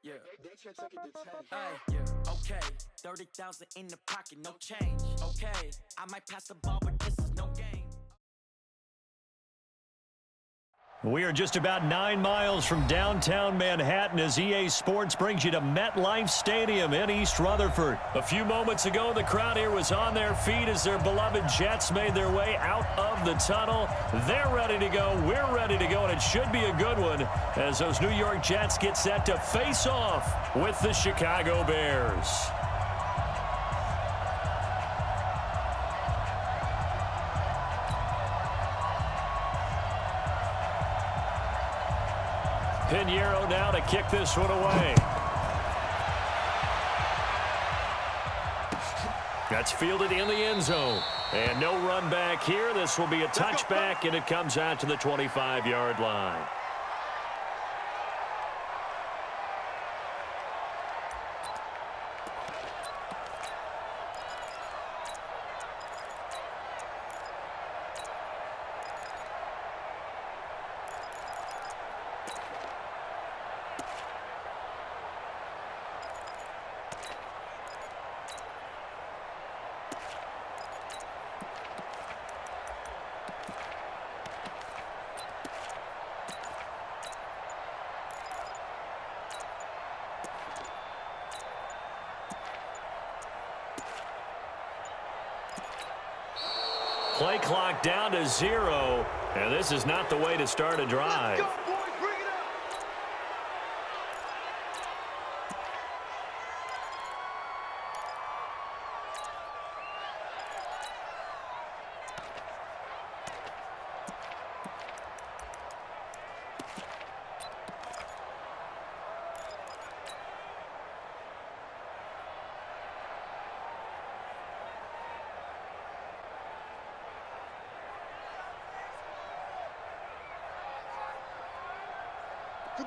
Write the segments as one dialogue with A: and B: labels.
A: Yeah. Yeah. Okay. 30,000 in the pocket, no change. Okay. I might pass the ball, but this is no game.
B: We are just about 9 miles from downtown Manhattan as EA Sports brings you to MetLife Stadium in East Rutherford. A few moments ago, the crowd here was on their feet as their beloved Jets made their way out of the tunnel. They're ready to go. We're ready to go, and it should be a good one as those New York Jets get set to face off with the Chicago Bears. Pinheiro now to kick this one away. That's fielded in the end zone. And no run back here. This will be a touchback, and it comes out to the 25-yard line. Play clock down to 0, and this is not the way to start a drive.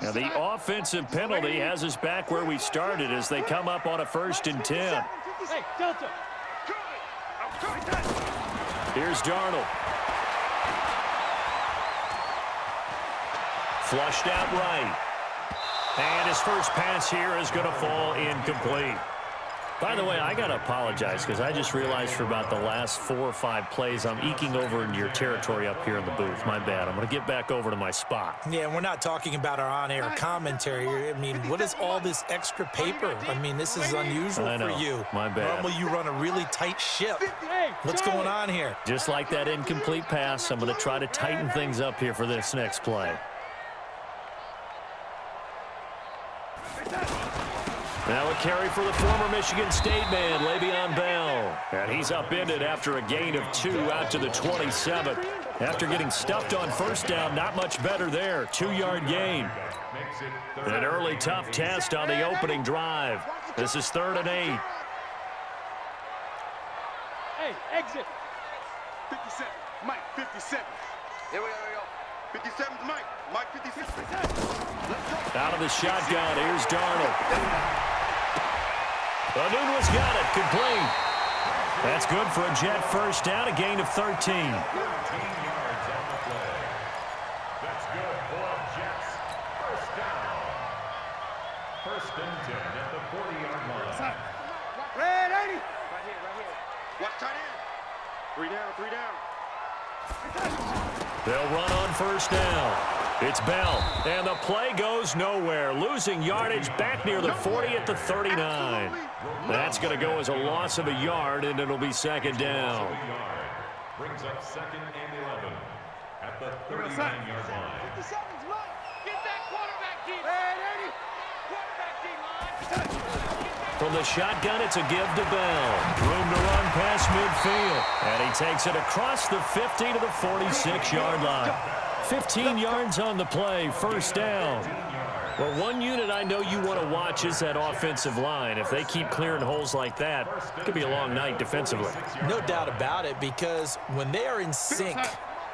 B: Now the offensive penalty has us back where we started as they come up on a 1st and 10.
C: Hey, Delta.
B: Here's Darnold. Flushed out right. And his first pass here is going to fall incomplete. By the way, I got to apologize because I just realized for about the last 4 or 5 plays, I'm eking over into your territory up here in the booth. My bad. I'm going to get back over to my spot.
D: Yeah, we're not talking about our on-air commentary here. I mean, what is all this extra paper? I mean, this is unusual for you.
B: My bad.
D: Normally you run a really tight ship. What's going on here?
B: Just like that incomplete pass, I'm going to try to tighten things up here for this next play. Now a carry for the former Michigan State man, Le'Veon Bell. And he's upended after a gain of 2 out to the 27. After getting stuffed on 1st down, not much better there. 2-yard gain. An early tough test on the opening drive. This is 3rd and 8.
C: Hey, exit.
E: 57. Mike, 57. Here we go. 57's Mike. Mike, 57.
B: Out of the shotgun, here's Darnold. Anunua's got it, complete. That's good for a Jet 1st down, a gain of 13.
F: 13 yards on the play. That's good for Jets. 1st down. 1st and 10 at the 40-yard line.
E: Red 80. Right here. Watch tight end. 3 down.
B: They'll run on 1st down. It's Bell, and the play goes nowhere. Losing yardage back near the 40 at the 39. That's going to go as a loss of a yard, and it'll be 2nd down.
F: Brings up 2nd and 11 at the 39-yard line.
C: 57's Mike. Get that quarterback deep. Red 80. Quarterback deep line.
B: From the shotgun, it's a give to Bell. Room to run past midfield. And he takes it across the 50 to the 46-yard line. 15 yards on the play, 1st down. Well, one unit I know you want to watch is that offensive line. If they keep clearing holes like that, it could be a long night defensively.
D: No doubt about it, because when they are in sync,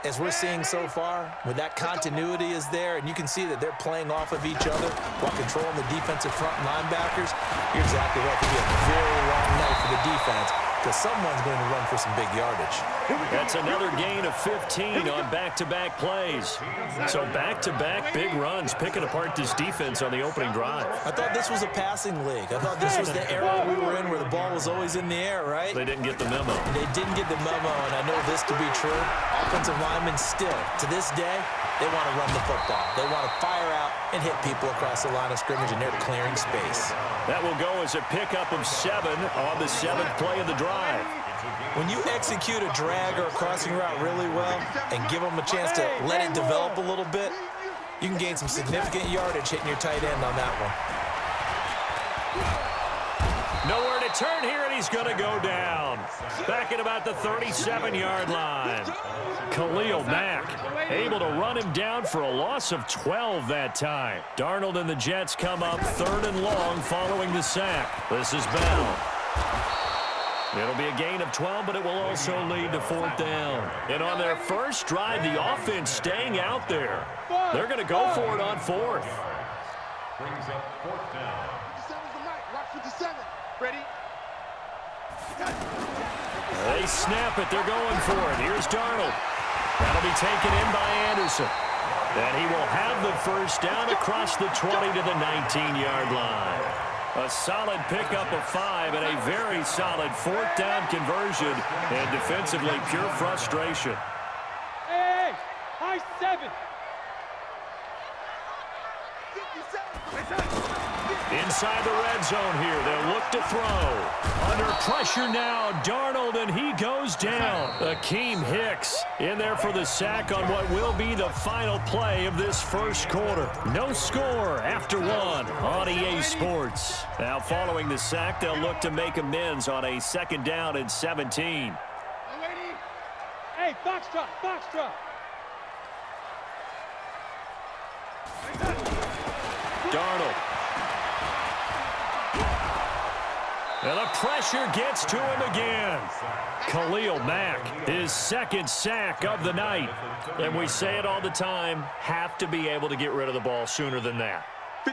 D: as we're seeing so far, when that continuity is there, and you can see that they're playing off of each other while controlling the defensive front linebackers, you're exactly right. It could be a very long night for the defense. because someone's going to run for some big yardage.
B: That's another gain of 15 on back-to-back plays. So back-to-back big runs, picking apart this defense on the opening drive.
D: I thought this was a passing league. I thought this was the era we were in where the ball was always in the air, right?
B: They didn't get the memo.
D: They didn't get the memo, and I know this to be true. Offensive linemen still, to this day, they want to run the football. They want to fire out and hit people across the line of scrimmage, and they're clearing space.
B: That will go as a pickup of 7 on the 7th play of the drive.
D: When you execute a drag or a crossing route really well and give them a chance to let it develop a little bit, you can gain some significant yardage hitting your tight end on that one.
B: Nowhere to turn here, and he's going to go down. Back at about the 37-yard line. Khalil Mack able to run him down for a loss of 12 that time. Darnold and the Jets come up 3rd and long following the sack. This is Bell. It'll be a gain of 12, but it will also lead to 4th down. And on their first drive, the offense staying out there. They're going to go for it on 4th.
F: Brings up 4th down.
E: 57's the mic. Rock 57. Ready?
B: They snap it. They're going for it. Here's Darnold. That'll be taken in by Anderson. And he will have the first down across the 20 to the 19-yard line. A solid pickup of 5 and a very solid 4th down conversion. And defensively, pure frustration.
C: Hey, high 7.
B: Inside the red zone here. They'll look to throw. Under pressure now, Darnold, and he goes down. Akeem Hicks in there for the sack on what will be the final play of this first quarter. No score after 1 on EA Sports. Now following the sack, they'll look to make amends on a 2nd down and 17.
C: Hey, foxtrot, foxtrot.
B: Darnold. And the pressure gets to him again. Khalil Mack, his 2nd sack of the night. And we say it all the time, have to be able to get rid of the ball sooner than that.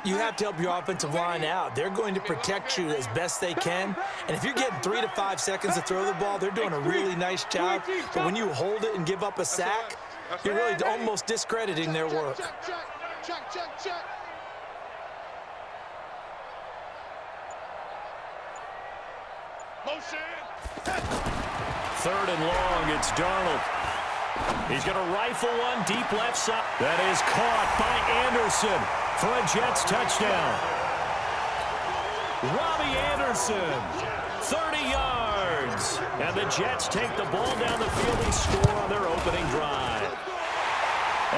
D: You have to help your offensive line out. They're going to protect you as best they can. And if you're getting 3 to 5 seconds to throw the ball, they're doing a really nice job. But when you hold it and give up a sack, you're really almost discrediting their work.
E: Check. Motion.
B: 3rd and long, it's Darnold. He's going to rifle one deep left side. That is caught by Anderson for a Jets touchdown. Robbie Anderson, 30 yards. And the Jets take the ball down the field and score on their opening drive.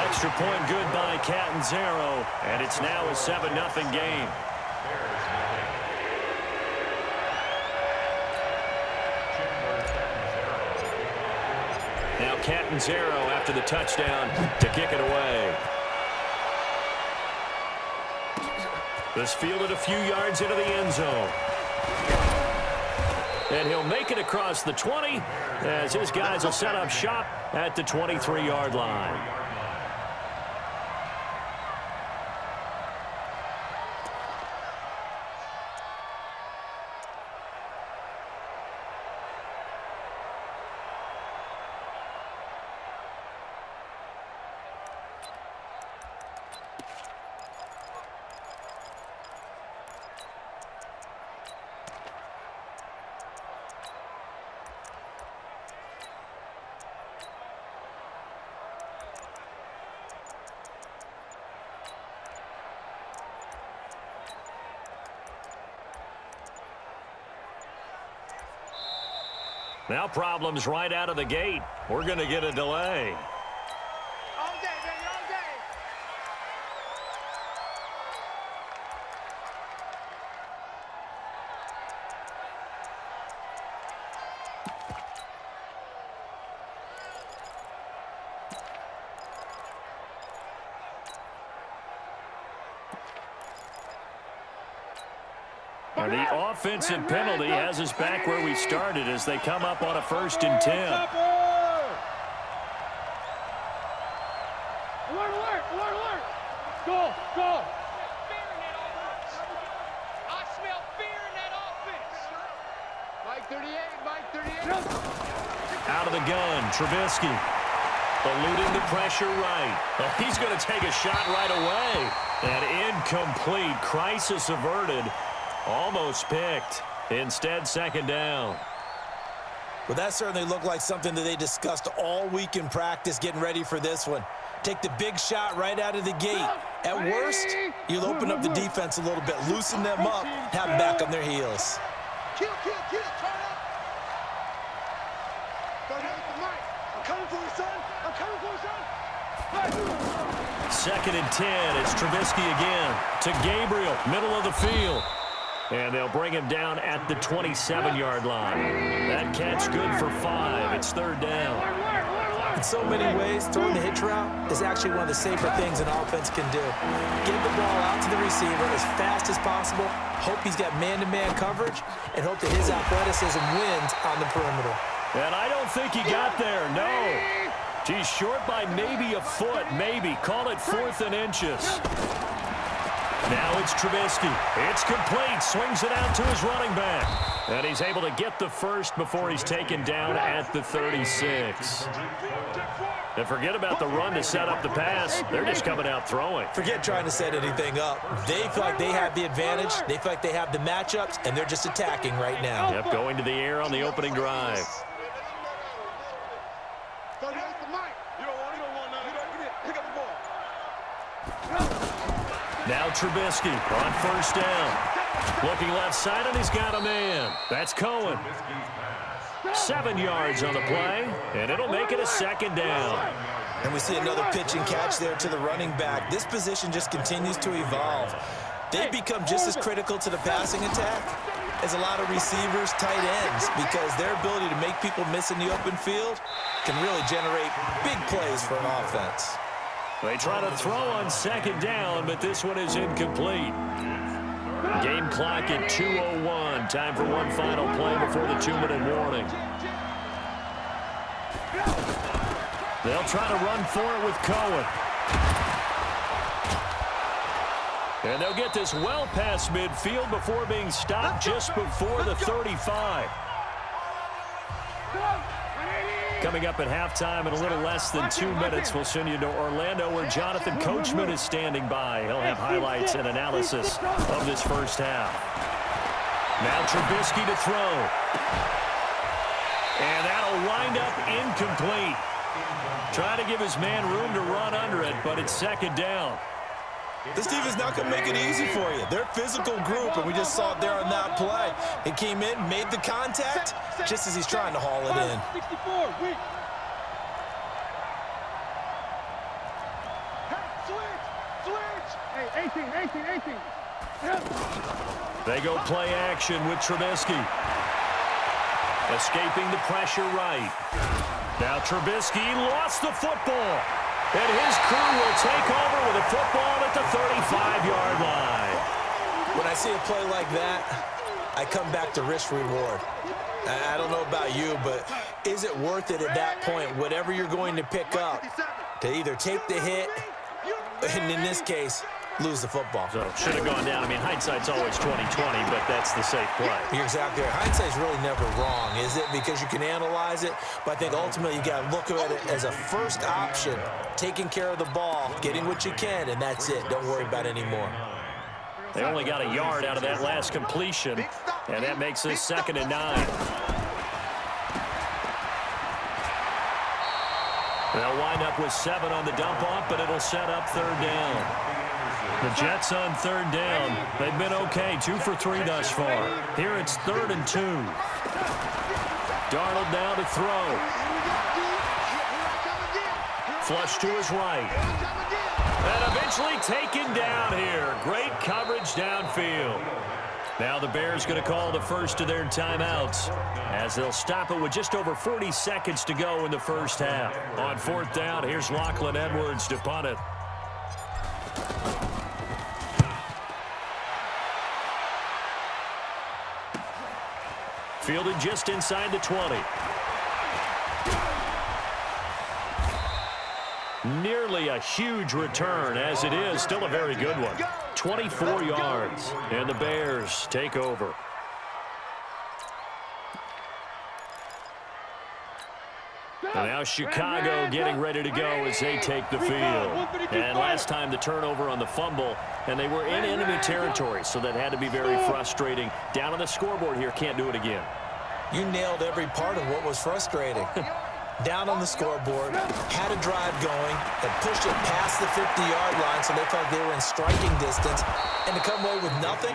B: Extra point good by Catanzaro, and it's now a 7-0 game. Now Catanzaro after the touchdown to kick it away. This fielded a few yards into the end zone. And he'll make it across the 20 as his guys will set up shop at the 23-yard line. Now problems right out of the gate. We're going to get a delay.
E: All day, baby, all day.
B: And the offensive penalty has us back where we started as they come up on a 1st and 10.
C: Alert, alert, alert, alert. Go.
G: I smell fear in that offense.
E: Mike
C: Mike 38.
B: Out of the gun, Trubisky. Eluding the pressure right. Well, he's going to take a shot right away. And incomplete. Crisis averted. Almost picked. Instead, second down.
D: Well, that certainly looked like something that they discussed all week in practice getting ready for this one. Take the big shot right out of the gate. At worst, you'll open up the defense a little bit, loosen them up, have them back on their heels.
E: Kill, turn up. 38 to Mike. I'm coming for you, son. I'm coming for you, son.
B: Second and 10. It's Trubisky again to Gabriel, middle of the field. And they'll bring him down at the 27-yard line. That catch good for 5. It's third down.
D: In so many ways, throwing the hitch route is actually one of the safer things an offense can do. Get the ball out to the receiver as fast as possible, hope he's got man-to-man coverage, and hope that his athleticism wins on the perimeter.
B: And I don't think he got there, no. He's short by maybe a foot, maybe. Call it 4th and inches. Now it's Trubisky. It's complete. Swings it out to his running back. And he's able to get the first before he's taken down at the 36. And forget about the run to set up the pass. They're just coming out throwing.
D: Forget trying to set anything up. They feel like they have the advantage. They feel like they have the matchups, and they're just attacking right now.
B: Yep, going to the air on the opening drive.
E: 38 to Mike. You don't want none. Pick up the ball.
B: Now Trubisky on first down. Looking left side, and he's got a man. That's Cohen. 7 yards on the play, and it'll make it a second down.
D: And we see another pitch and catch there to the running back. This position just continues to evolve. They've become just as critical to the passing attack as a lot of receivers, tight ends, because their ability to make people miss in the open field can really generate big plays for an offense.
B: They try to throw on second down, but this one is incomplete. Game clock at 2:01. Time for one final play before the 2-minute warning. They'll try to run for it with Cohen. And they'll get this well past midfield before being stopped just before the 35. Coming up at halftime in a little less than 2 minutes, we'll send you to Orlando where Jonathan Coachman is standing by. He'll have highlights and analysis of this first half. Now Trubisky to throw. And that'll wind up incomplete. Trying to give his man room to run under it, but it's second down.
D: This team is not going to make it easy for you. They're a physical group, and we just saw it there on that play. He came in, made the contact, just as he's trying to haul it in.
E: 64, weak. Switch. Hey, 18.
B: They go play action with Trubisky. Escaping the pressure right. Now Trubisky lost the football. And his crew will take over with a football at the 35-yard line.
D: When I see a play like that, I come back to risk-reward. I don't know about you, but is it worth it at that point, whatever you're going to pick up, to either take the hit, and in this case, lose the football?
B: So should have gone down. I mean, hindsight's always 20/20, but that's the safe play.
D: You're exactly right. Hindsight's really never wrong, is it? Because you can analyze it, but I think ultimately you got to look at it as a first option, taking care of the ball, getting what you can, and that's it. Don't worry about it anymore.
B: They only got a yard out of that last completion, and that makes this 2nd and 9. They'll wind up with 7 on the dump-off, but it'll set up third down. The Jets on third down. They've been okay, 2 for 3 thus far. Here it's 3rd and 2. Darnold now to throw. Flush to his right. And eventually taken down here. Great coverage downfield. Now the Bears going to call the first of their timeouts as they'll stop it with just over 40 seconds to go in the first half. On 4th down, here's Lachlan Edwards to punt it. Fielded just inside the 20. Nearly a huge return, as it is still a very good one. 24 yards, and the Bears take over. And now Chicago getting ready to go as they take the field. And last time the turnover on the fumble, and they were in enemy territory, so that had to be very frustrating. Down on the scoreboard here, can't do it again.
D: You nailed every part of what was frustrating. Down on the scoreboard, had a drive going, and pushed it past the 50-yard line so they felt they were in striking distance, and to come away with nothing,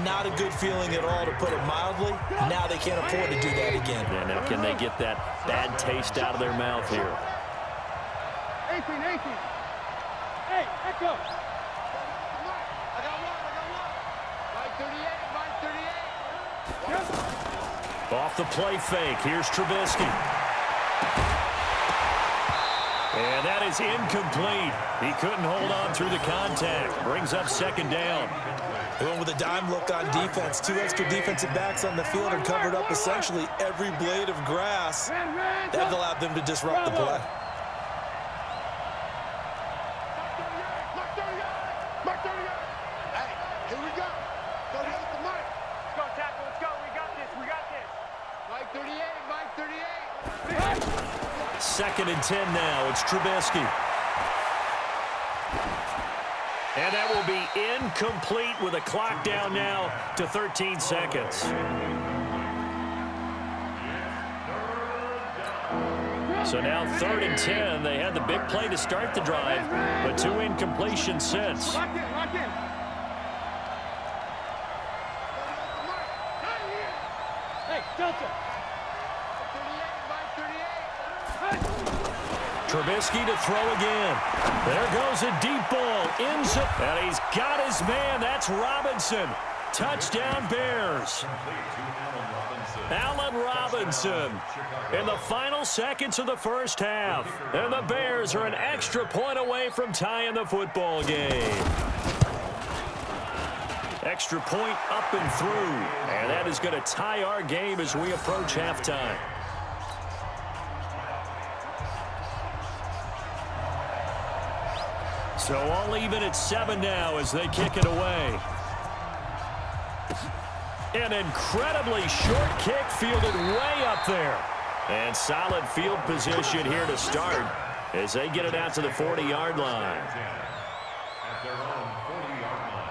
D: not a good feeling at all, to put it mildly. Now they can't afford to do that again.
B: Yeah, now can they get that bad taste out of their mouth here?
C: 18. Hey, echo. I got one. My 38.
B: Off the play fake, here's Trubisky. And that is incomplete. He couldn't hold on through the contact. Brings up second down.
D: They went with a dime look on defense. 2 extra defensive backs on the field and covered up essentially every blade of grass. That allowed them to disrupt the play.
E: Hey, here we go. Go to the mic.
C: Let's go, tackle. Let's go. We got this. Mike 38.
B: 2nd and 10 now. It's Trubisky. And that will be incomplete with a clock down now to 13 seconds. So now 3rd and 10. They had the big play to start the drive, but 2 incompletions since.
C: Lock in. Hey, Delta.
B: Trubisky to throw again. There goes a deep ball. Ends up, and he's got his man. That's Robinson. Touchdown Bears. Allen Robinson in the final seconds of the first half. And the Bears are an extra point away from tying the football game. Extra point up and through. And that is going to tie our game as we approach halftime. So all even at 7 now as they kick it away. An incredibly short kick fielded way up there. And solid field position here to start as they get it out to the 40-yard line.
F: At their own 40-yard line.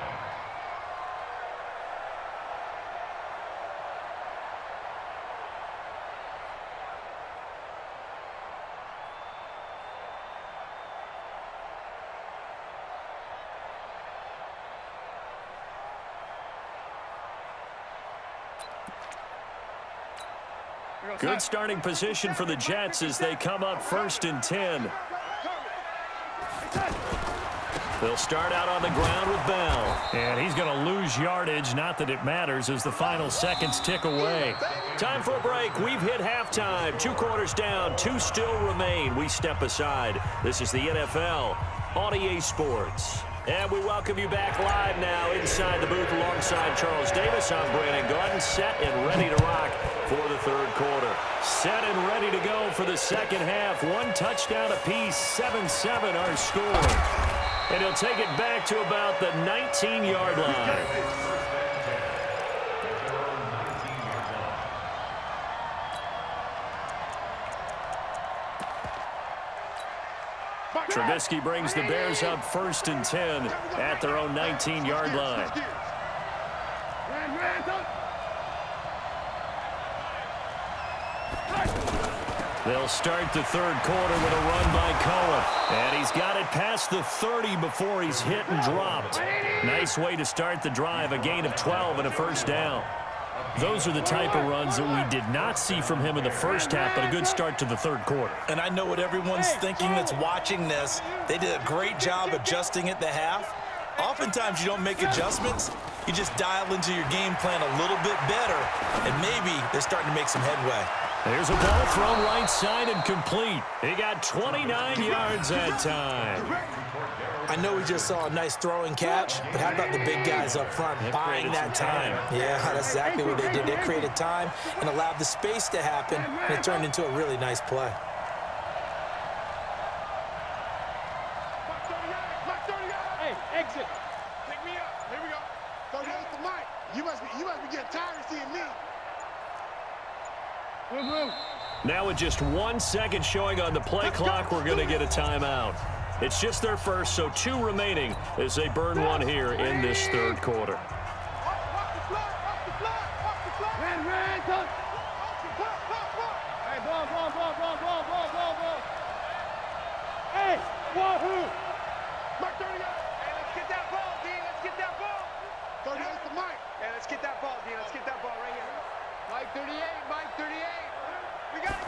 B: Good starting position for the Jets as they come up 1st and 10. They'll start out on the ground with Bell. And he's going to lose yardage, not that it matters, as the final seconds tick away. Time for a break. We've hit halftime. 2 quarters down, 2 still remain. We step aside. This is the NFL on EA Sports. And we welcome you back live now inside the booth alongside Charles Davis. I'm Brandon Gordon, set and ready to rock for the 3rd quarter. Set and ready to go for the second half. 1 touchdown apiece, 7-7 our score. And he'll take it back to about the 19-yard line. Trubisky brings the Bears up 1st and 10 at their own 19-yard line. They'll start the 3rd quarter with a run by Cohen. And he's got it past the 30 before he's hit and dropped. Nice way to start the drive, a gain of 12 and a 1st down. Those are the type of runs that we did not see from him in the first half, but a good start to the 3rd quarter.
D: And I know what everyone's thinking that's watching this. They did a great job adjusting at the half. Oftentimes you don't make adjustments. You just dial into your game plan a little bit better, and maybe they're starting to make some headway.
B: There's a ball thrown right side and complete. He got 29 yards that time.
D: I know we just saw a nice throwing catch, but how about the big guys up front buying that time? Yeah, that's exactly what they did. They created time and allowed the space to happen, and it turned into a really nice play.
C: Hey, exit.
E: Pick me up. Here we go. Go to the mic. You must be getting tired of seeing me.
C: Move.
B: Now with just 1 second showing on the play clock, we're going to get a timeout. It's just their first, so 2 remaining as they burn one here in this third quarter.
C: Hey, wahoo! Mark 38. Hey, let's get that ball, D. Let's get that ball.
E: 38 to Mike.
C: Hey, let's get that ball, D. Let's get that ball right here. Mike 38, Mike 38. We got it.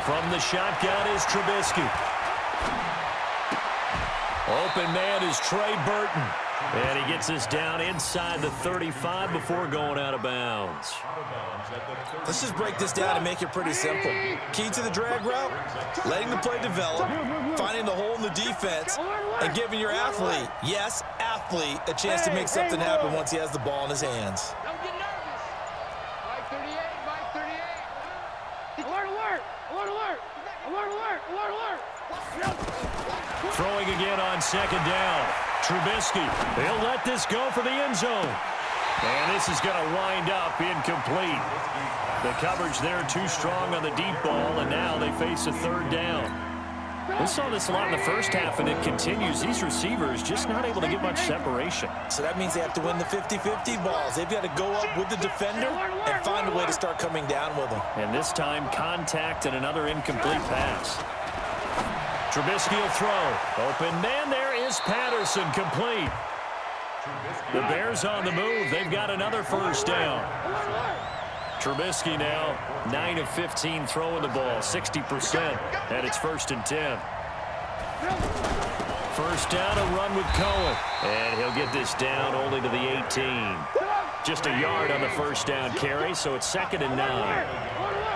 B: From the shotgun is Trubisky. Open man is Trey Burton. And he gets us down inside the 35 before going out of bounds.
D: Let's just break this down and make it pretty simple. Key to the drag route, letting the play develop, finding the hole in the defense, and giving your athlete, yes, athlete, a chance to make something happen once he has the ball in his hands.
C: Don't get nervous. Mike 38, Mike 38. Alert, alert, alert, alert, alert, alert, alert, alert.
B: Throwing again on second down. Trubisky, he'll let this go for the end zone. And this is going to wind up incomplete. The coverage there too strong on the deep ball, and now they face a third down. We saw this a lot in the first half, and it continues. These receivers just not able to get much separation.
D: So that means they have to win the 50-50 balls. They've got to go up with the defender and find a way to start coming down with them.
B: And this time, contact and another incomplete pass. Trubisky will throw. Open man, there is Patterson, complete. The Bears on the move. They've got another first down. Trubisky now 9 of 15 throwing the ball, 60%, and it's 1st and 10. First down, a run with Cohen, and he'll get this down only to the 18. Just a yard on the first down carry, so it's 2nd and 9.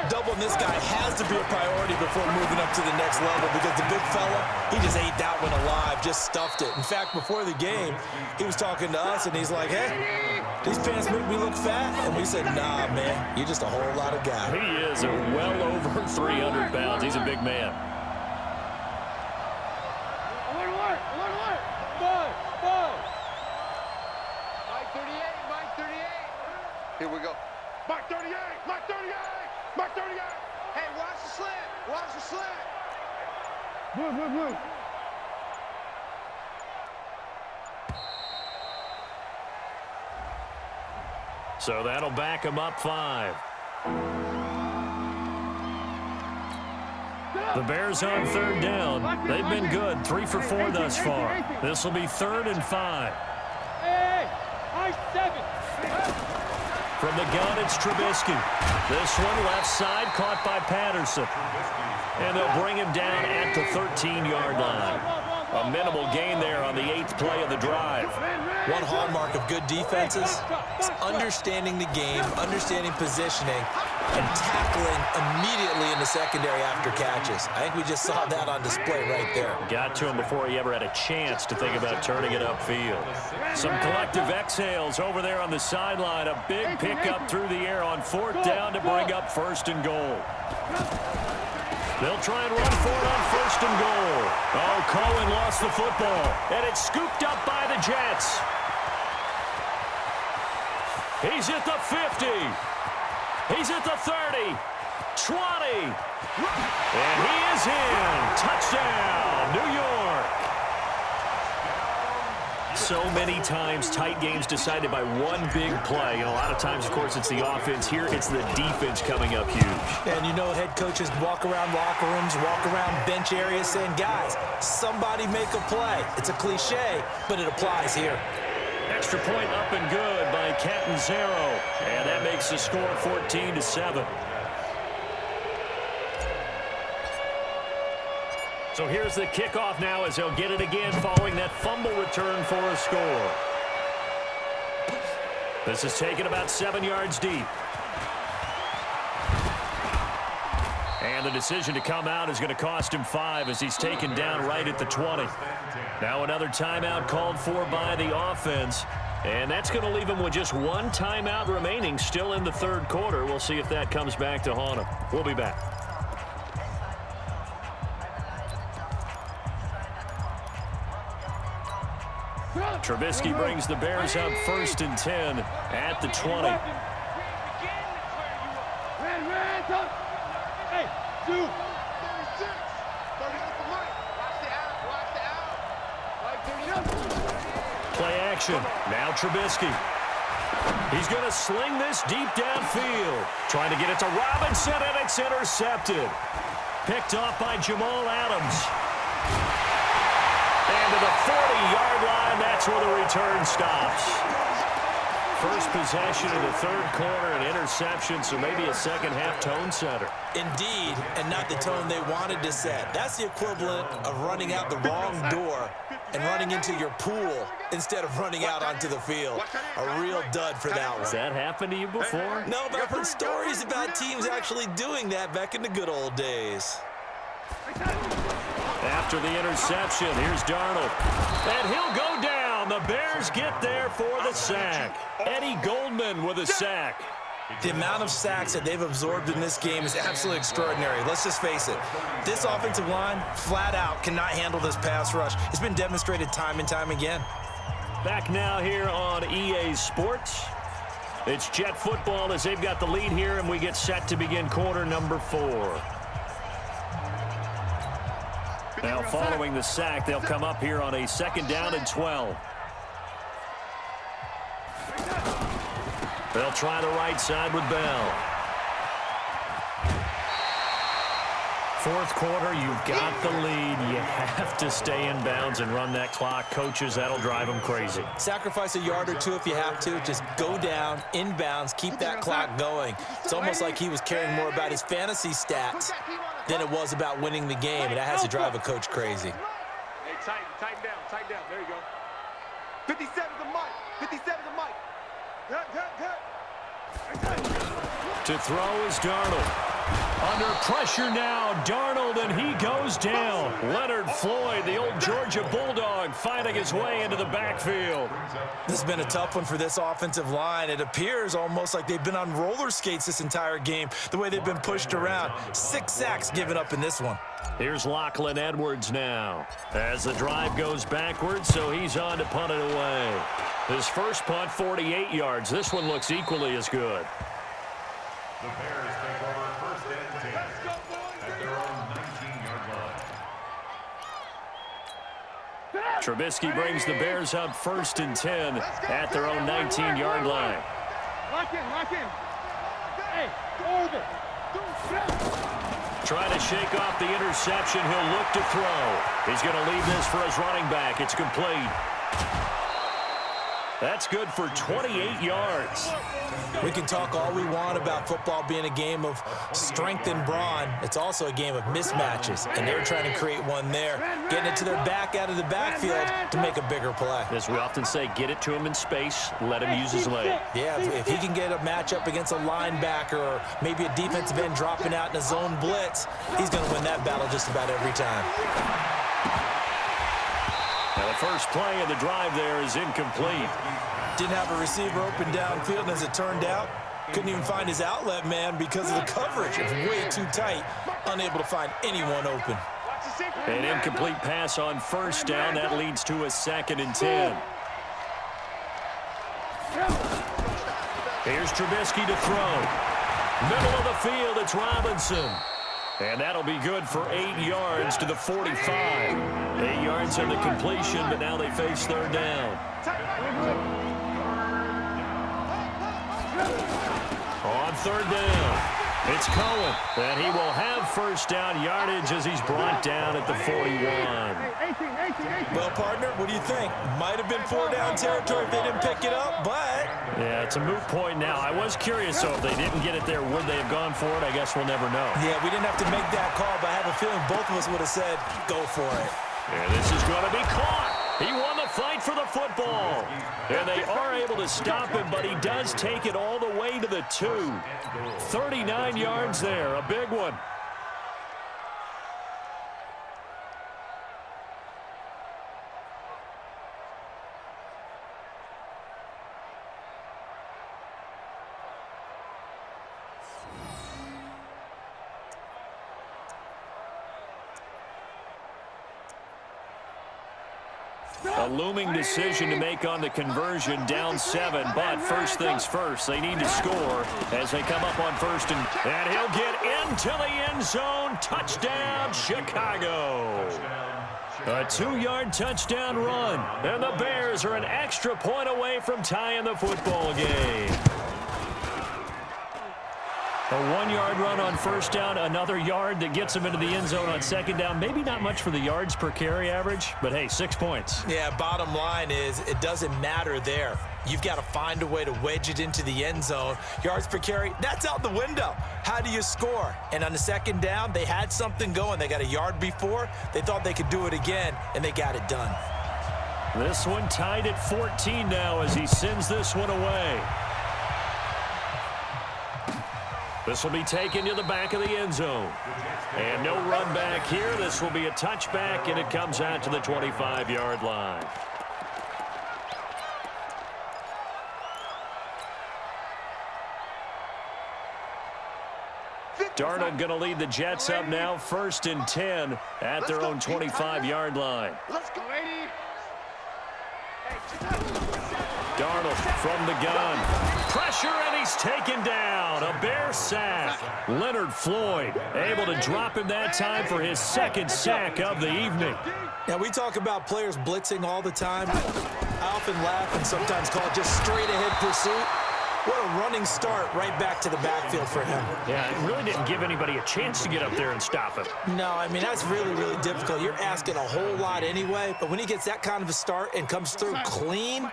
D: Doubling this guy has to be a priority before moving up to the next level because the big fella, he just ate that one alive, just stuffed it. In fact, before the game, he was talking to us, and he's like, hey, these pants make me look fat. And we said, nah, man, you're just a whole lot of guy.
B: He is well over 300 pounds. He's a big man.
C: Alert, alert, alert, alert. Ball, ball. Mike 38, Mike 38.
E: Here we go. Mike 38, Mike 38, Mike 38.
C: Hey, watch the slant. Watch the slant.
E: Move, move, move.
B: So that'll back him up 5. The Bears on third down. They've been good, 3 for 4 thus far. This will be 3rd and 5.
C: Hey, I 7.
B: From the gun, it's Trubisky. This one left side, caught by Patterson. And they'll bring him down at the 13-yard line. A minimal gain there on the 8th play of the drive.
D: One hallmark of good defenses is understanding the game, understanding positioning, and tackling immediately in the secondary after catches. I think we just saw that on display right there.
B: Got to him before he ever had a chance to think about turning it upfield. Some collective exhales over there on the sideline. A big pickup through the air on 4th down to bring up 1st and goal. They'll try and run for it on 1st and goal. Oh, Cohen lost the football, and it's scooped up by the Jets. He's at the 50. He's at the 30. 20. And he is in. Touchdown, New York. So many times tight games decided by one big play. And a lot of times, of course, it's the offense. Here, it's the defense coming up huge.
D: And you know head coaches walk around locker rooms, walk around bench areas saying, guys, somebody make a play. It's a cliche, but it applies here.
B: Extra point up and good by Catanzaro. And that makes the score 14-7. So here's the kickoff now as they'll get it again following that fumble return for a score. This is taken about 7 yards deep. And the decision to come out is going to cost him 5 as he's taken down right at the 20. Now another timeout called for by the offense. And that's going to leave him with just one timeout remaining still in the third quarter. We'll see if that comes back to haunt him. We'll be back. Trubisky brings the Bears up 1st and 10 at the 20. action. Now Trubisky. He's going to sling this deep downfield. Trying to get it to Robinson, and it's intercepted. Picked off by Jamal Adams. And to the 40-yard line, that's where the return stops. First possession of the third quarter, an interception, so maybe a second-half tone setter.
D: Indeed, and not the tone they wanted to set. That's the equivalent of running out the wrong door and running into your pool instead of running out onto the field. A real dud for that one.
B: Has that happened to you before?
D: No, but I've heard stories about teams actually doing that back in the good old days.
B: After the interception, here's Darnold. And he'll go down. The Bears get there for the sack. Eddie Goldman with a sack.
D: The amount of sacks that they've absorbed in this game is absolutely extraordinary. Let's just face it. This offensive line, flat out, cannot handle this pass rush. It's been demonstrated time and time again.
B: Back now here on EA Sports. It's Jet football as they've got the lead here, and we get set to begin quarter number 4. Now, following the sack, they'll come up here on a 2nd down and 12. They'll try the right side with Bell. Fourth quarter, you've got the lead. You have to stay in bounds and run that clock. Coaches, that'll drive them crazy.
D: Sacrifice a yard or two if you have to. Just go down, in bounds, keep that clock going. It's almost like he was caring more about his fantasy stats than it was about winning the game, and that has to drive a coach crazy.
E: Hey, tighten down. There you go. 57's the mic. 57's the mic.
B: To throw is Darnold. Under pressure now, Darnold, and he goes down. Leonard Floyd, the old Georgia Bulldog, finding his way into the backfield.
D: This has been a tough one for this offensive line. It appears almost like they've been on roller skates this entire game, the way they've been pushed around. 6 sacks given up in this one.
B: Here's Lachlan Edwards now. As the drive goes backwards, so he's on to punt it away. His first punt, 48 yards. This one looks equally as good.
F: The Bears take over 1st and 10 at their own 19-yard line.
B: Trubisky brings the Bears up 1st and 10 at their own 19-yard line.
C: Lock in. Hey, hold it.
B: Trying to shake off the interception. He'll look to throw. He's going to leave this for his running back. It's complete. That's good for 28 yards.
D: We can talk all we want about football being a game of strength and brawn. It's also a game of mismatches, and they're trying to create one there, getting it to their back out of the backfield to make a bigger play.
B: As we often say, get it to him in space, let him use his leg.
D: Yeah, if he can get a matchup against a linebacker or maybe a defensive end dropping out in a zone blitz, he's going to win that battle just about every time.
B: Now the first play of the drive there is incomplete.
D: Didn't have a receiver open downfield, and as it turned out, couldn't even find his outlet man because of the coverage. It was way too tight, unable to find anyone open.
B: An incomplete pass on 1st down. That leads to a 2nd and 10. Here's Trubisky to throw. Middle of the field, it's Robinson. And that'll be good for 8 yards to the 45. 8 yards on the completion, but now they face 3rd down. On 3rd down, it's Cohen. And he will have 1st down yardage as he's brought down at the 41.
D: Well, partner, what do you think? Might have been 4-down territory if they didn't pick it up, but...
B: Yeah, it's a moot point now. I was curious, though, if they didn't get it there, would they have gone for it? I guess we'll never know.
D: Yeah, we didn't have to make that call, but I have a feeling both of us would have said, go for it.
B: And this is going to be caught. He won the fight for the football. And they are able to stop him, but he does take it all the way to the 2. 39 yards there, a big one. A looming decision to make on the conversion, down 7, but first things first, they need to score as they come up on 1st and he'll get into the end zone. Touchdown, Chicago. A 2-yard touchdown run. And the Bears are an extra point away from tying the football game. A 1-yard run on first down, another yard that gets him into the end zone on second down. Maybe not much for the yards per carry average, but hey, 6 points.
D: Yeah, bottom line is it doesn't matter there. You've got to find a way to wedge it into the end zone. Yards per carry, that's out the window. How do you score? And on the second down, they had something going. They got a yard before. They thought they could do it again, and they got it done.
B: This one tied at 14 now as he sends this one away. This will be taken to the back of the end zone. And no run back here. This will be a touchback, and it comes out to the 25-yard line. Darnold going to lead the Jets up now, 1st and 10 at their own 25-yard line.
C: Let's go, lady.
B: Darnold from the gun. Pressure, and he's taken down. A Bear sack. Leonard Floyd able to drop him that time for his 2nd sack of the evening.
D: Now, we talk about players blitzing all the time. I often laugh and sometimes call it just straight-ahead pursuit. What a running start right back to the backfield for him.
B: Yeah, it really didn't give anybody a chance to get up there and stop him.
D: No, I mean, that's really, really difficult. You're asking a whole lot anyway, but when he gets that kind of a start and comes through clean,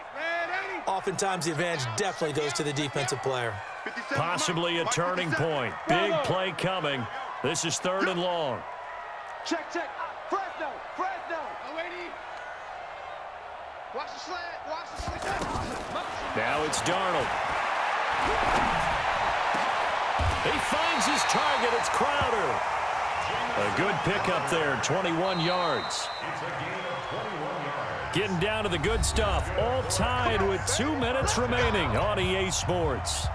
D: oftentimes the advantage definitely goes to the defensive player.
B: Possibly a turning point. Big play coming. This is 3rd and long.
C: Check. Fresno. Lady. Watch the slant.
B: Now it's Darnold. He finds his target. It's Crowder. A good pickup there, 21 yards. Getting down to the good stuff. All tied with 2 minutes remaining on EA Sports.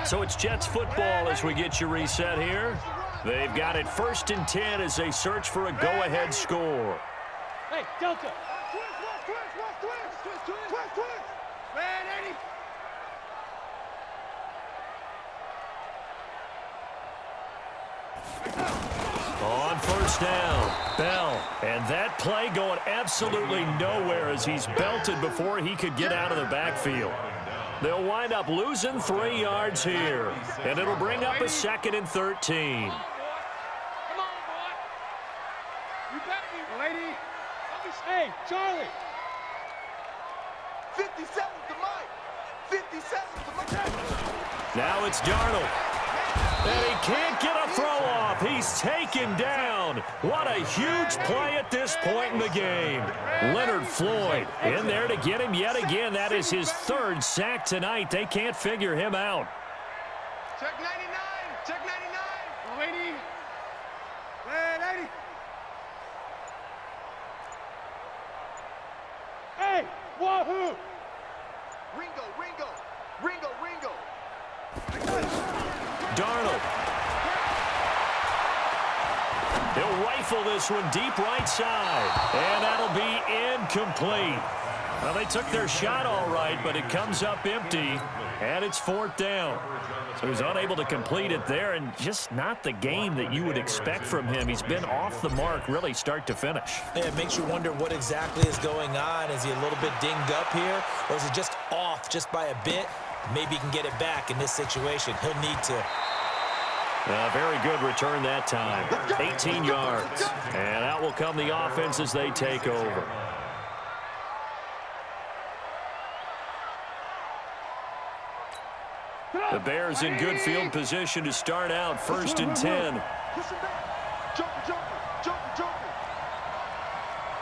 B: So it's Jets football as we get you reset here. They've got it 1st and 10 as they search for a go-ahead score.
C: Hey, Delta. Man, Eddie.
B: On first down, Bell. And that play going absolutely nowhere as he's belted before he could get out of the backfield. They'll wind up losing 3 yards here. And it'll bring up a 2nd and 13.
C: Come on, boy. You got me, lady. Hey, Charlie.
E: 57 to Mike. 57 to Mike.
B: Now it's Darnold. And he can't get a throw off. He's taken down. What a huge play at this point in the game. Leonard Floyd in there to get him yet again. That is his 3rd sack tonight. They can't figure him out.
C: Check 99. Check 99. Lady. Lady. Hey, wahoo. Ringo.
B: Darnold. He'll rifle this one deep right side. And that'll be incomplete. Well, they took their shot all right, but it comes up empty. And it's 4th down. So he's unable to complete it there, and just not the game that you would expect from him. He's been off the mark really start to finish.
D: Yeah, it makes you wonder what exactly is going on. Is he a little bit dinged up here, or is it just off just by a bit? Maybe he can get it back in this situation. He'll need to.
B: Very good return that time. 18 yards. And out will come the offense as they take over. The Bears in good field position to start out 1st and 10.
C: Jumper.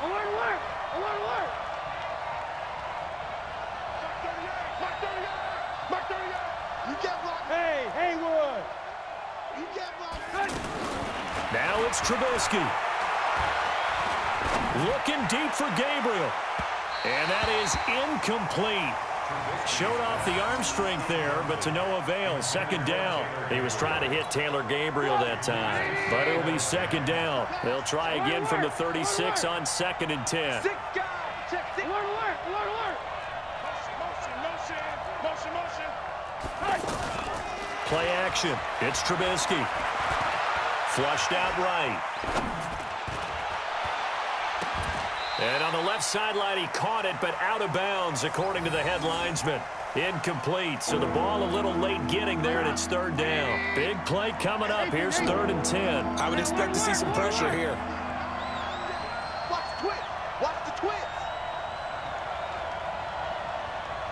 C: Alert. Mark 38. You get blocked. Hey, Haywood. You get blocked.
B: Now it's Trubisky. Looking deep for Gabriel. And that is incomplete. Showed off the arm strength there, but to no avail. 2nd down. He was trying to hit Taylor Gabriel that time, but it'll be 2nd down. They'll try again from the 36 on 2nd and 10.
C: Alert. Motion.
B: Play action. It's Trubisky. Flushed out right. And on the left sideline, he caught it, but out of bounds, according to the head linesman. Incomplete, so the ball a little late getting there, and it's third down. Big play coming up. Here's 3rd and 10.
D: I would expect to see some pressure here.
E: Watch the twist. Watch the twist.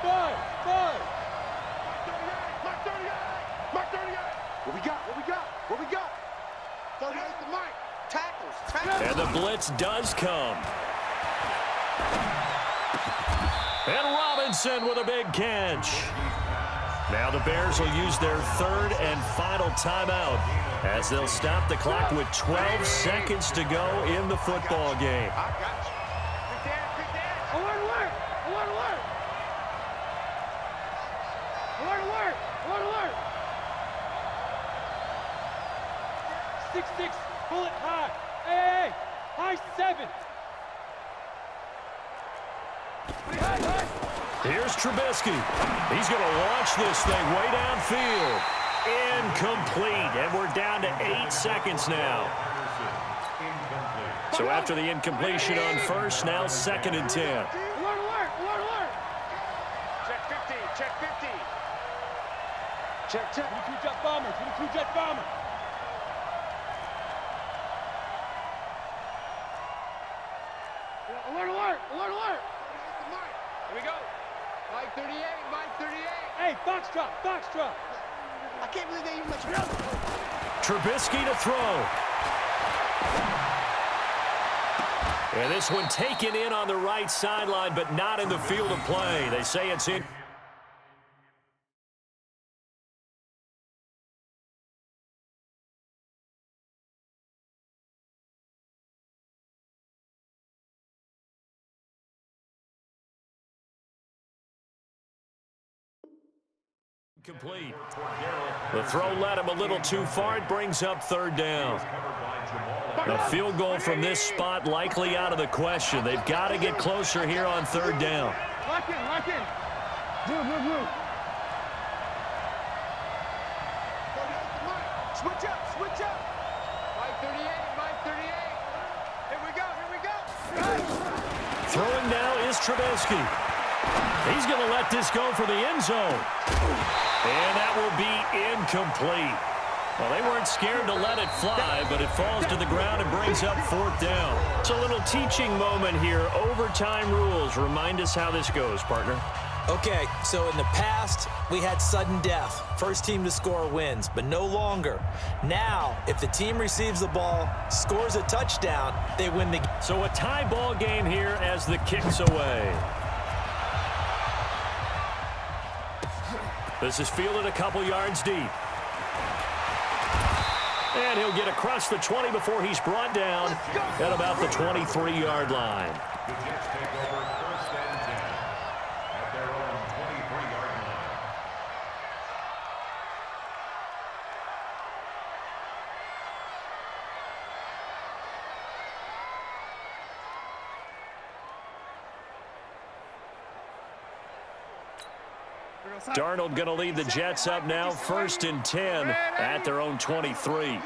C: 5.
E: Mark 38. Mark 38. What we got? What we got? What we got? 38 to Mike. Tackles.
B: And the blitz does come. And Robinson with a big catch. Now the Bears will use their 3rd and final timeout as they'll stop the clock with 12 seconds to go in the football game.
E: I got you.
C: Alert, alert! Alert, alert! Alert, alert! Alert, alert! 6-6, pull it high. Hey, high 7. High.
B: Here's Trubisky. He's going to launch this thing way downfield. Incomplete, and we're down to 8 seconds now. So after the incompletion on first, now 2nd and 10.
C: Alert, alert! Alert, alert!
E: Check 50. Check 50. Check.
C: 22 jet bomber, 22 jet bomber. Alert, alert! Alert, alert!
E: Here we go.
C: Mike 38, Mike 38. Hey, Foxtrot, Foxtrot.
E: I can't believe they even let you know.
B: Trubisky to throw. And this one taken in on the right sideline, but not in the field of play. They say it's in. Complete. The throw led him a little too far. It brings up 3rd down. A field goal from this spot likely out of the question. They've got to get closer here on 3rd down.
C: Lock in, lock in. Blue.
E: Switch up.
C: Mike 38, Mike 38.
E: Here we go.
B: Throwing now is Trubisky. He's going to let this go for the end zone. And that will be incomplete. Well, they weren't scared to let it fly, but it falls to the ground and brings up 4th down. It's a little teaching moment here. Overtime rules. Remind us how this goes, partner.
D: Okay, so in the past, we had sudden death. First team to score wins, but no longer. Now, if the team receives the ball, scores a touchdown, they win the game.
B: So a tie ball game here as the kick's away. This is fielded a couple yards deep. And he'll get across the 20 before he's brought down at about the 23-yard line.
F: The Jets take over 1st and 10 at their own 23-yard line.
B: Darnold going to lead the Jets up now, 1st and 10 at their own 23.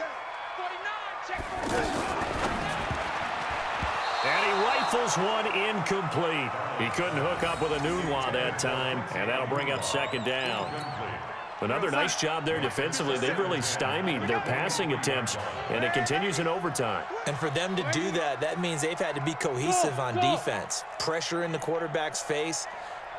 B: And he rifles one incomplete. He couldn't hook up with a Nunwa that time, and that'll bring up 2nd down. Another nice job there defensively. They've really stymied their passing attempts, and it continues in overtime.
D: And for them to do that, that means they've had to be cohesive on defense. Pressure in the quarterback's face.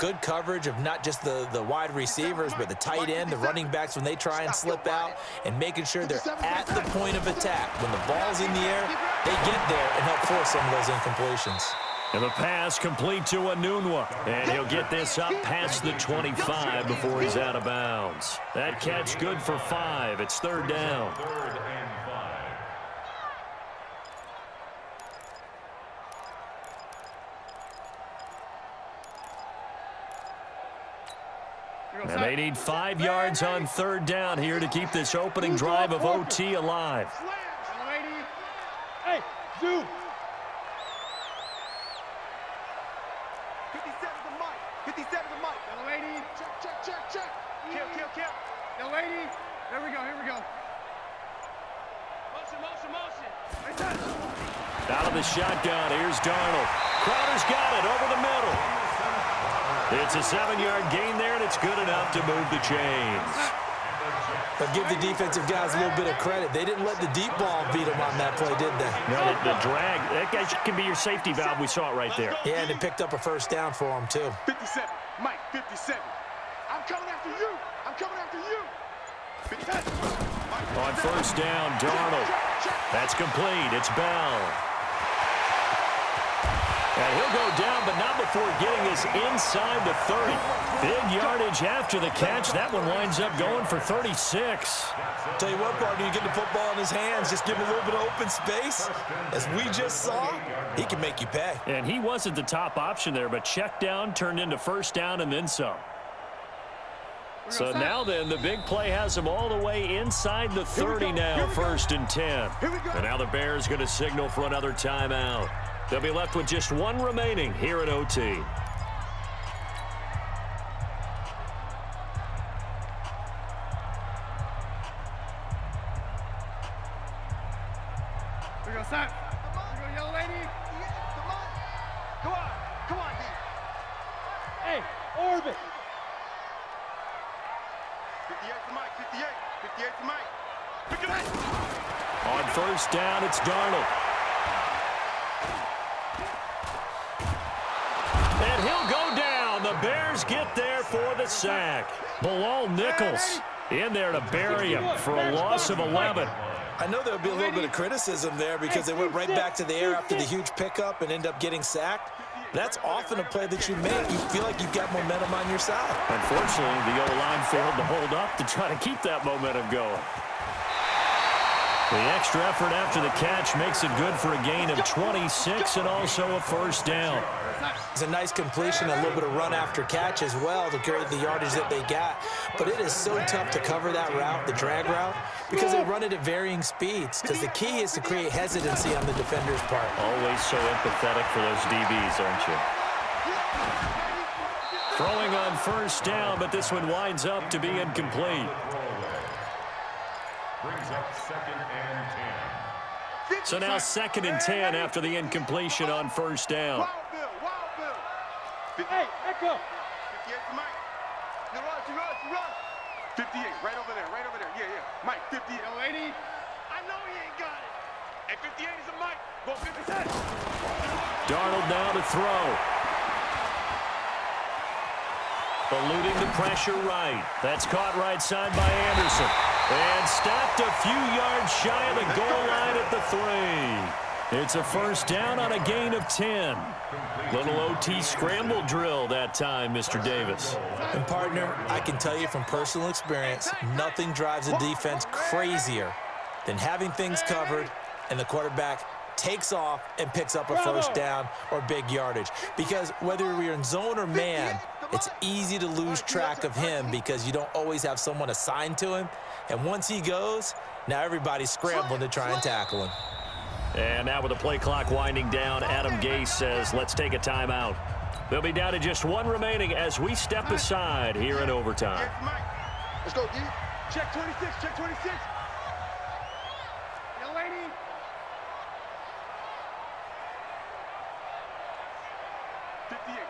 D: Good coverage of not just the wide receivers, but the tight end, the running backs when they try and slip out, and making sure they're at the point of attack. When the ball's in the air, they get there and help force some of those incompletions.
B: And the pass complete to Nunwa. And he'll get this up past the 25 before he's out of bounds. That catch good for 5. It's 3rd down.
F: 3rd and 5.
B: And they need 5 yards on 3rd down here to keep this opening drive of OT alive.
C: Hey, zoom.
E: 57 to Mike. 57 to Mike.
C: Yellow 80.
E: Check. Kill.
C: Yellow 80. Here we go.
E: Motion.
C: Right there.
B: Out of the shotgun. Here's Darnold. Crowder's got it over the middle. It's a 7-yard gain there, and it's good enough to move the chains.
D: But give the defensive guys a little bit of credit. They didn't let the deep ball beat them on that play, did they?
B: No, the drag, that guy can be your safety valve. We saw it right there.
D: Yeah, and it picked up a first down for him, too.
E: 57. Mike, 57. I'm coming after you. I'm coming after you. 57.
B: On first down, Darnold. That's complete. It's Bell. And he'll go down, but not before getting us inside the 30. Big yardage after the catch. That one winds up going for 36.
D: Tell you what, partner, you get the football in his hands, just give him a little bit of open space. As we just saw, he can make you pay.
B: And he wasn't the top option there, but check down turned into first down and then some. So now then, the big play has him all the way inside the 30 now, first and 10. And now the Bears going to signal for another timeout. They'll be left with just one remaining here at OT.
C: We're going to stop. We're going to yell, lady.
E: Come on. Come on. Come on, D.
C: Hey, orbit.
E: 58 for Mike. 58. 58 for Mike. Pick it up.
B: On first down, it's Darnold. And he'll go down. The Bears get there for the sack. Bilal Nichols in there to bury him for a loss of 11.
D: I know there'll be a little bit of criticism there because they went right back to the air after the huge pickup and end up getting sacked. That's often a play that you make. You feel like you've got momentum on your side.
B: Unfortunately, the O-line failed to hold up to try to keep that momentum going. The extra effort after the catch makes it good for a gain of 26 and also a first down.
D: It's a nice completion, a little bit of run after catch as well to create the yardage that they got. But it is so tough to cover that route, the drag route, because they run it at varying speeds. Because the key is to create hesitancy on the defender's part.
B: Always so empathetic for those DBs, aren't you? Throwing on first down, but this one winds up to be incomplete.
F: Brings up 2nd and 10.
B: So now 2nd and 10 after the incompletion on first down.
E: Wild Bill. Wild Bill.
C: Hey, Echo.
E: 58 for Mike. You run. 58, right over there. Yeah. Mike, 58.
C: Yo, lady.
E: I know he ain't got it. And 58 is a Mike. Go 57.
B: Darnold now to throw. Eluding the pressure right. That's caught right side by Anderson. And stopped a few yards shy of the goal line at the 3. It's a first down on a gain of 10. Little OT scramble drill that time, Mr. Davis.
D: And partner, I can tell you from personal experience, nothing drives a defense crazier than having things covered and the quarterback takes off and picks up a first down or big yardage. Because whether you're in zone or man, it's easy to lose track of him because you don't always have someone assigned to him. And once he goes, now everybody's scrambling to try and tackle him.
B: And now with the play clock winding down, Adam Gase says, let's take a timeout. They'll be down to just one remaining as we step aside here in overtime.
E: Let's go, D. Check 26. Check 26.
C: Yo, lady.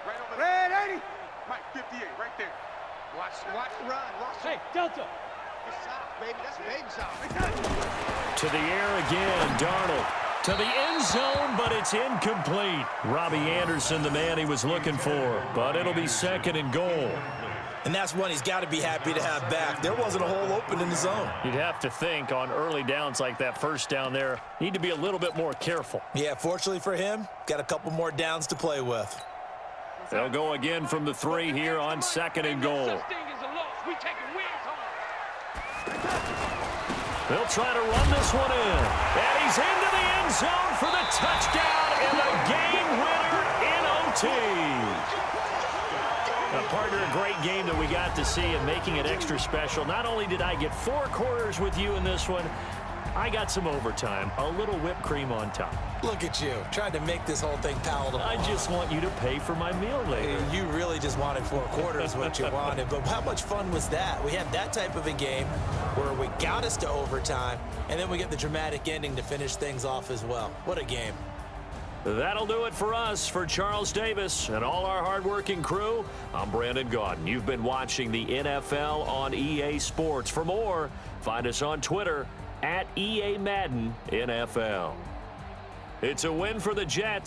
E: Right over there.
C: Red 80.
E: Mike, 58, right there. Watch the run.
C: Hey, Delta.
E: It's soft, baby. That's baby soft.
B: To the air again, Darnold. To the end zone, but it's incomplete. Robbie Anderson, the man he was looking for, but it'll be 2nd and goal.
D: And that's one he's got to be happy to have back. There wasn't a hole open in the zone.
B: You'd have to think on early downs like that first down there, need to be a little bit more careful.
D: Yeah, fortunately for him, got a couple more downs to play with.
B: They'll go again from the 3 here on 2nd and goal. They'll try to run this one in. And he's into the end zone for the touchdown and the game winner in OT. Partner, a great game that we got to see and making it extra special. Not only did I get 4 quarters with you in this one, I got some overtime, a little whipped cream on top.
D: Look at you, trying to make this whole thing palatable.
B: I just want you to pay for my meal later.
D: You really just wanted 4 quarters what you wanted, but how much fun was that? We had that type of a game where we got us to overtime, and then we get the dramatic ending to finish things off as well. What a game.
B: That'll do it for us. For Charles Davis and all our hardworking crew, I'm Brandon Gaudin. You've been watching the NFL on EA Sports. For more, find us on Twitter @EA Madden NFL. It's a win for the Jets.